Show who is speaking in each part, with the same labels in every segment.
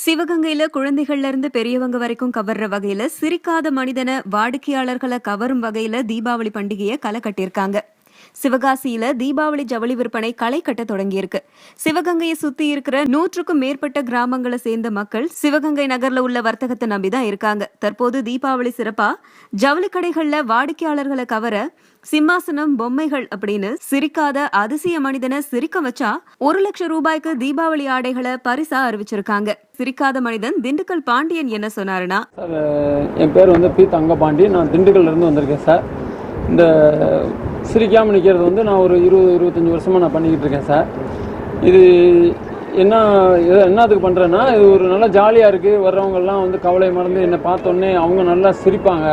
Speaker 1: சிவகங்கையில குழந்தைகள்ல இருந்து பெரியவங்க வரைக்கும் கவர்ற வகையில சிரிக்காத மனிதனை வாடிக்கையாளர்களை கவரும் வகையில தீபாவளி பண்டிகையை களை கட்டியிருக்காங்க. சிவகாசியில தீபாவளி ஜவுளி விற்பனை களை கட்ட தொடங்கியிருக்கு. சிவகங்கையை சுத்தி இருக்கிற 100க்கும் மேற்பட்ட கிராமங்களை சேர்ந்த மக்கள் சிவகங்கை நகர்ல உள்ள வர்த்தகத்தை நம்பிதான் இருக்காங்க. தற்போது தீபாவளி சிறப்பா ஜவுளி கடைகள்ல வாடிக்கையாளர்களை கவர சிம்மாசனம், பொம்மைகள் அப்படின்னு சிரிக்காத அதிசய மனிதனை சிரிக்க வச்சா 1 லட்சம் ரூபாய்க்கு தீபாவளி ஆடைகளை பரிசா அறிவிச்சிருக்காங்க. சிரிக்காத மனிதன் திண்டுக்கல் பாண்டியன் என்ன சொன்னாருன்னா,
Speaker 2: என் பேர் பி தங்கபாண்டி. நான் திண்டுக்கல்ல இருந்து வந்திருக்கேன் சார். இந்த சிரிக்காமல் நிற்கிறது நான் ஒரு 20-25 வருஷமாக நான் பண்ணிக்கிட்டு இருக்கேன் சார். இது என்னத்துக்கு பண்ணுறேன்னா, இது ஒரு நல்லா ஜாலியாக இருக்குது. வர்றவங்கெல்லாம் கவலை மறந்து என்னை பார்த்தோன்னே அவங்க நல்லா சிரிப்பாங்க,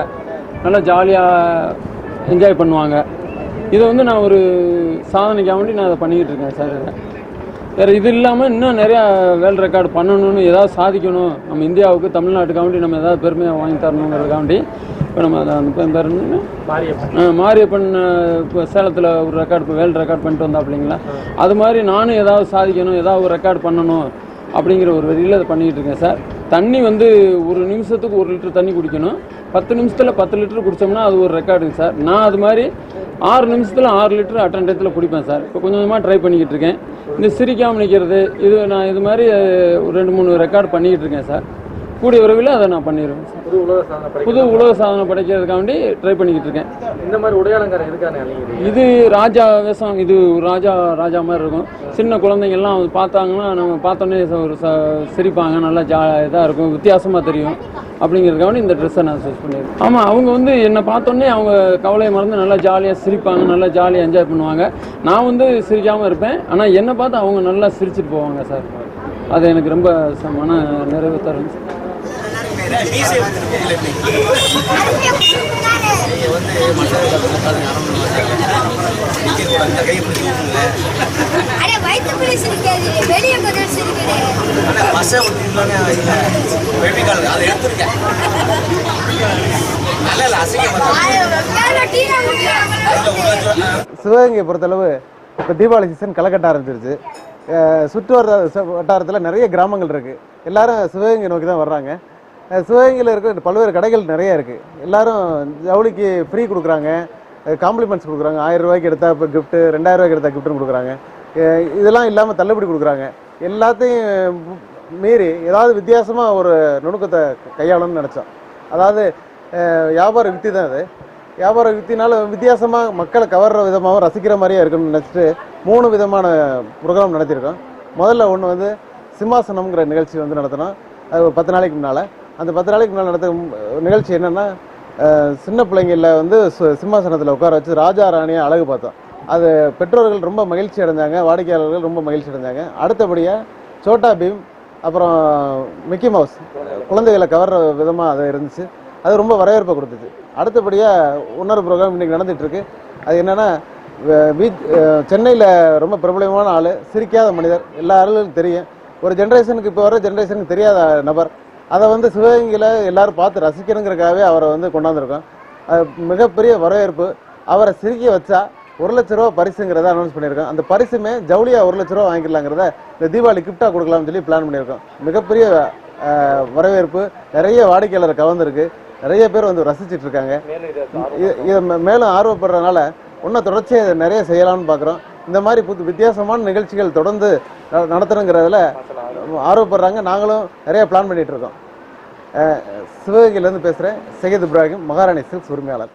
Speaker 2: நல்லா ஜாலியாக என்ஜாய் பண்ணுவாங்க. இதை நான் ஒரு சாதனைக்காக வேண்டி நான் அதை பண்ணிக்கிட்டு இருக்கேன் சார். வேறு இது இல்லாமல் இன்னும் நிறையா வேர்ல்டு ரெக்கார்டு பண்ணணும்னு, ஏதாவது சாதிக்கணும், நம்ம இந்தியாவுக்கு தமிழ்நாட்டுக்காக வேண்டி நம்ம ஏதாவது பெருமையாக வாங்கி தரணுங்கிறதுக்காண்டி இப்போ நம்ம அதை பேர் மாரியப்பன் இப்போ சேலத்தில் ஒரு ரெக்கார்டு, இப்போ வேர்ல்டு ரெக்கார்ட் பண்ணிட்டு வந்தாப்பிள்ளைங்களா, அது மாதிரி நானும் ஏதாவது சாதிக்கணும், ஏதாவது ஒரு ரெக்கார்டு பண்ணணும் அப்படிங்கிற ஒரு வழியில் அதை பண்ணிக்கிட்டு இருக்கேன் சார். தண்ணி ஒரு நிமிஷத்துக்கு 1 லிட்டர் தண்ணி குடிக்கணும். 10 நிமிஷத்தில் 10 லிட்டர் குடித்தோம்னா அது ஒரு ரெக்கார்டுங்க சார். நான் அது மாதிரி 6 நிமிஷத்தில் 6 லிட்டர் அட்டண்டத்தில் குடிப்பேன் சார். இப்போ கொஞ்சம் கொஞ்சமாக ட்ரை பண்ணிக்கிட்டு இருக்கேன். இந்த சிரிக்காமல் நிற்கிறது, நான் இது மாதிரி ஒரு 2-3 ரெக்கார்டு பண்ணிக்கிட்டு இருக்கேன் சார். கூடிய விரைவில் அதை நான் பண்ணிடுவேன் சார். புது உலக சாதனை படைக்கிறதுக்காண்டி ட்ரை பண்ணிக்கிட்டு இருக்கேன்.
Speaker 3: இந்த மாதிரி உடையாளங்காரம் எதுக்கான
Speaker 2: இது ராஜா வேஷம், இது ராஜா மாதிரி இருக்கும். சின்ன குழந்தைங்கள்லாம் பார்த்தாங்கன்னா நம்ம பார்த்தோன்னே ஒரு சிரிப்பாங்க, நல்லா இதாக இருக்கும், வித்தியாசமாக தெரியும். அப்படிங்கிறதுக்காக இந்த ட்ரெஸ்ஸை நான் சூஸ் பண்ணிடுவேன். ஆமாம், அவங்க என்னை பார்த்தோன்னே அவங்க கவலையை மறந்து நல்லா ஜாலியாக சிரிப்பாங்க, நல்லா ஜாலியாக என்ஜாய் பண்ணுவாங்க. நான் சிரிக்காமல் இருப்பேன், ஆனால் என்னை பார்த்து அவங்க நல்லா சிரிச்சுட்டு போவாங்க சார். அது எனக்கு ரொம்ப மன நிறைவு தரும் சார்.
Speaker 4: சிவகங்கையை பொறுத்தளவு இப்போ தீபாவளி சீசன் களை கட்ட ஆரம்பிச்சிருச்சு. சுற்று வட்டாரத்தில் நிறைய கிராமங்கள் இருக்குது. எல்லாரும் சிவகங்கை நோக்கி தான் வர்றாங்க. சிவகங்கையில் இருக்க பல்வேறு கடைகள் நிறைய இருக்குது. எல்லாரும் ஜவுளிக்கு ஃப்ரீ கொடுக்குறாங்க, காம்ப்ளிமெண்ட்ஸ் கொடுக்குறாங்க. 1000 ரூபாய்க்கு எடுத்தால் இப்போ கிஃப்ட்டு, 2000 ரூபாய்க்கு எடுத்தால் கிஃப்ட்டுன்னு கொடுக்குறாங்க. இதெல்லாம் இல்லாமல் தள்ளுபடி கொடுக்குறாங்க. எல்லாத்தையும் மீறி ஏதாவது வித்தியாசமாக ஒரு நுணுக்கத்தை கையாளணும்னு நினச்சோம். அதாவது வியாபார யுக்தி தான் அது. வியாபார யுக்தினால வித்தியாசமாக மக்களை கவர்ற விதமாகவும் ரசிக்கிற மாதிரியே இருக்குன்னு நினச்சிட்டு 3 விதமான ப்ரோக்ராம் நடத்தியிருக்கோம். முதல்ல ஒன்று சிம்மாசனம்ங்கிற நிகழ்ச்சி நடத்தினோம். அது ஒரு 10 நாளைக்கு முன்னால். அந்த 10 நாளைக்கு முன்னால் நடத்த நிகழ்ச்சி என்னென்னா, சின்ன பிள்ளைங்களில் சிம்மாசனத்தில் உட்கார வச்சு ராஜா ராணியை அழகு பார்த்தோம். அது பெற்றோர்கள் ரொம்ப மகிழ்ச்சி அடைஞ்சாங்க, வாடிக்கையாளர்கள் ரொம்ப மகிழ்ச்சி அடைஞ்சாங்க. அடுத்தபடியாக சோட்டா பீம், அப்புறம் மிக்கி மவுஸ் குழந்தைகளை கவர்ற விதமாக அது இருந்துச்சு. அது ரொம்ப வரவேற்பை கொடுத்துச்சு. அடுத்தபடியாக இன்னொரு ப்ரோக்ராம் இன்றைக்கி நடந்துகிட்ருக்கு. அது என்னென்னா, சென்னையில் ரொம்ப பிரபலமான ஆள், சிரிக்காத மனிதர், எல்லா ஆளுகளுக்கும் தெரியும். ஒரு ஜென்ரேஷனுக்கு, இப்போ வர ஜென்ரேஷனுக்கு தெரியாத நபர். அதை சிவகங்கையில் எல்லாரும் பார்த்து ரசிக்கணுங்கிறதுக்காகவே அவரை கொண்டாந்துருக்கோம். அது மிகப்பெரிய வரவேற்பு. அவரை சிரிக்க வச்சா 1 லட்ச ரூபா பரிசுங்கிறத அனௌன்ஸ் பண்ணியிருக்கோம். அந்த பரிசுமே ஜவுளியாக 1 லட்ச ரூபா வாங்கிக்கலாங்கிறத இந்த தீபாவளி கிஃப்டாக கொடுக்கலாம்னு சொல்லி பிளான் பண்ணியிருக்கோம். மிகப்பெரிய வரவேற்பு, நிறைய வாடிக்கையாளரை கவர்ந்துருக்கு. நிறைய பேர் ரசிச்சுட்டு இருக்காங்க. இதை மேலும் ஆர்வப்படுறதுனால இன்னும் தொடர்ச்சியாக நிறைய செய்யலாம்னு பார்க்குறோம். இந்த மாதிரி வித்தியாசமான நிகழ்ச்சிகள் தொடர்ந்து நடத்தணுங்கிறதுல ஆர்வப்படுறாங்க. நாங்களும் நிறைய பிளான் பண்ணிகிட்டு இருக்கோம். சிவகங்கையிலேருந்து பேசுகிறேன். சையத் இப்ராஹிம், மகாராணி சில்க்ஸ் உரிமையாளர்.